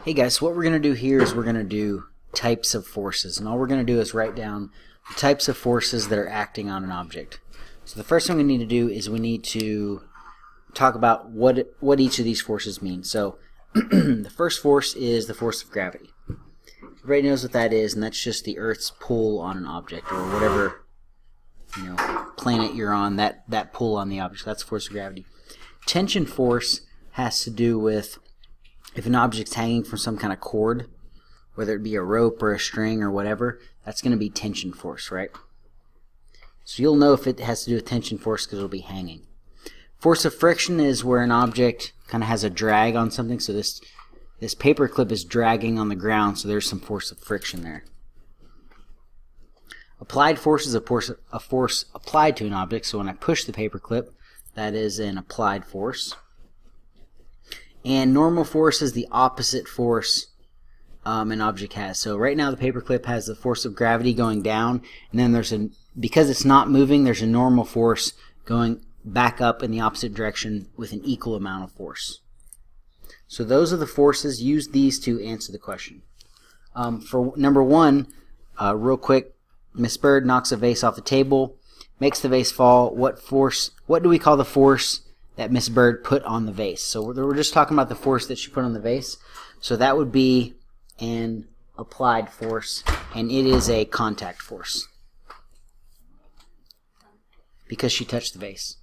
Hey guys, so what we're going to do here is we're going to do types of forces, and all we're going to do is write down the types of forces that are acting on an object. So the first thing we need to do is we need to talk about what each of these forces mean. So the first force is the force of gravity. Everybody knows what that is, and that's just the Earth's pull on an object, or whatever planet you're on, that pull on the object. That's the force of gravity. Tension force has to do with if an object's hanging from some kind of cord, whether it be a rope or a string or whatever, that's going to be tension force, right? So you'll know if it has to do with tension force because it'll be hanging. Force of friction is where an object kind of has a drag on something. So this paper clip is dragging on the ground, so there's some force of friction there. Applied force is a force applied to an object. So when I push the paper clip, that is an applied force. And normal force is the opposite force an object has. So right now the paperclip has the force of gravity going down, and then because it's not moving, there's a normal force going back up in the opposite direction with an equal amount of force. So those are the forces. Use these to answer the question. For number one, real quick, Miss Bird knocks a vase off the table, makes the vase fall. What do we call the force that Miss Bird put on the vase? So we're just talking about the force that she put on the vase. So that would be an applied force, and it is a contact force because she touched the vase.